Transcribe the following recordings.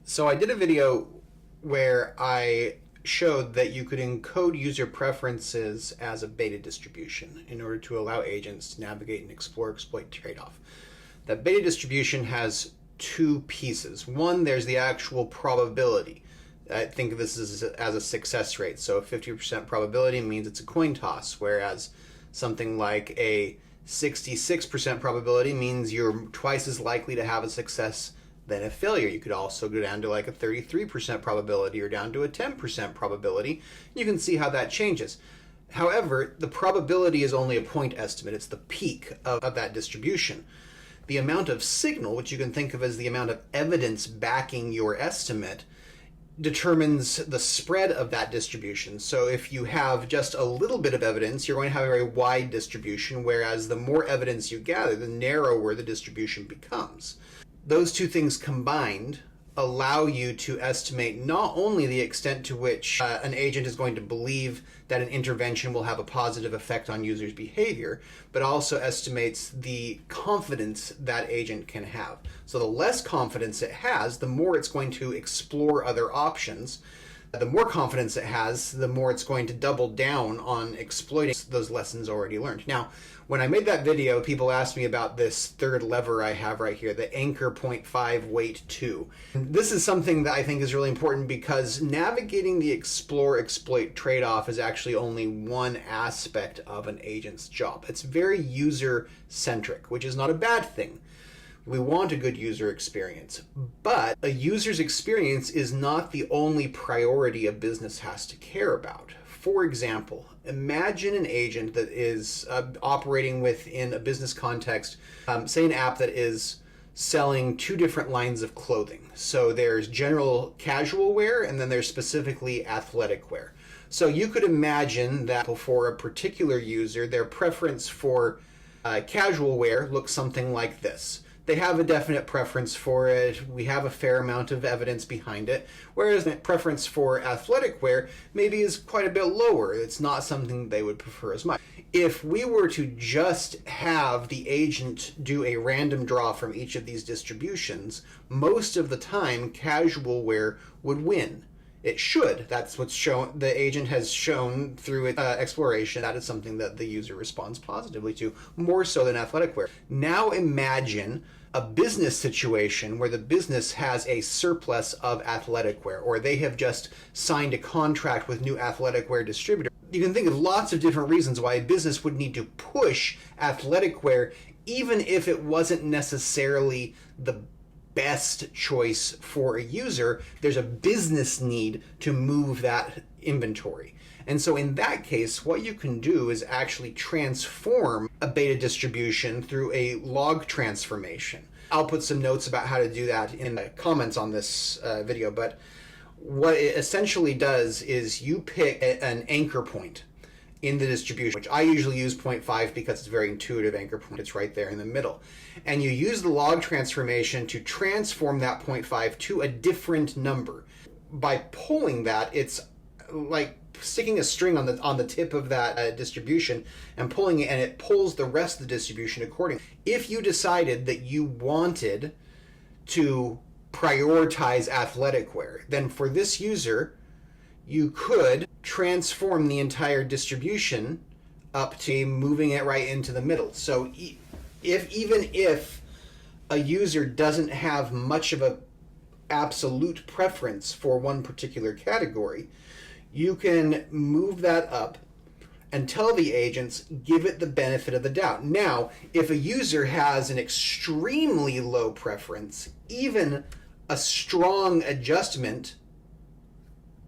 So I did a video where I showed that you could encode user preferences as a beta distribution in order to allow agents to navigate and explore exploit trade-off. That beta distribution has two pieces. One, there's the actual probability. I think of this as a success rate. So a 50% probability means it's a coin toss, whereas something like a 66% probability means you're twice as likely to have a success than a failure. You could also go down to like a 33% probability or down to a 10% probability. You can see how that changes. However, the probability is only a point estimate. It's the peak of that distribution. The amount of signal, which you can think of as the amount of evidence backing your estimate, determines the spread of that distribution. So if you have just a little bit of evidence, you're going to have a very wide distribution, whereas the more evidence you gather, the narrower the distribution becomes. Those two things combined allow you to estimate not only the extent to which an agent is going to believe that an intervention will have a positive effect on users' behavior, but also estimates the confidence that agent can have. So the less confidence it has, the more it's going to explore other options. The more confidence it has, the more it's going to double down on exploiting those lessons already learned. Now, when I made that video, people asked me about this third lever I have right here, the anchor 0.5 weight 2. This is something that I think is really important because navigating the explore exploit trade-off is actually only one aspect of an agent's job. It's very user-centric, which is not a bad thing. We want a good user experience, but a user's experience is not the only priority a business has to care about. For example, imagine an agent that is operating within a business context, say an app that is selling two different lines of clothing. So there's general casual wear and then there's specifically athletic wear. So you could imagine that for a particular user, their preference for casual wear looks something like this. They have a definite preference for it. We have a fair amount of evidence behind it. Whereas the preference for athletic wear maybe is quite a bit lower. It's not something they would prefer as much. If we were to just have the agent do a random draw from each of these distributions, most of the time casual wear would win. It should. That's what's shown. The agent has shown through its exploration that is something that the user responds positively to, more so than athletic wear. Now imagine a business situation where the business has a surplus of athletic wear, or they have just signed a contract with new athletic wear distributor. You can think of lots of different reasons why a business would need to push athletic wear, even if it wasn't necessarily the best choice for a user. There's a business need to move that inventory. And so in that case, what you can do is actually transform a beta distribution through a log transformation. I'll put some notes about how to do that in the comments on this video, but what it essentially does is you pick an anchor point in the distribution, which I usually use 0.5 because it's a very intuitive anchor point. It's right there in the middle. And you use the log transformation to transform that 0.5 to a different number. By pulling that, it's like sticking a string on the tip of that distribution and pulling it, and it pulls the rest of the distribution accordingly. If you decided that you wanted to prioritize athletic wear, then for this user, you could transform the entire distribution up to moving it right into the middle. So even if a user doesn't have much of a absolute preference for one particular category, you can move that up and tell the agents, give it the benefit of the doubt. Now, if a user has an extremely low preference, even a strong adjustment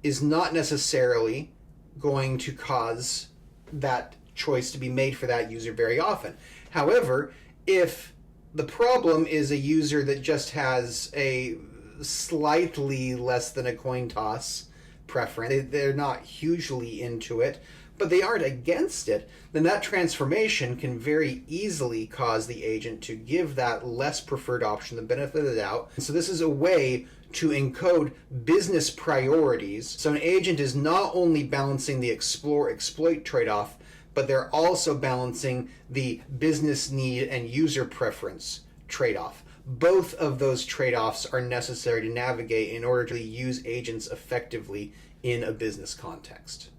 is not necessarily going to cause that choice to be made for that user very often. However, if the problem is a user that just has a slightly less than a coin toss preference, they're not hugely into it, but they aren't against it, then that transformation can very easily cause the agent to give that less preferred option the benefit of the doubt. And so this is a way to encode business priorities. So an agent is not only balancing the explore-exploit trade-off, but they're also balancing the business need and user preference trade-off. both of those trade-offs are necessary to navigate in order to use agents effectively in a business context.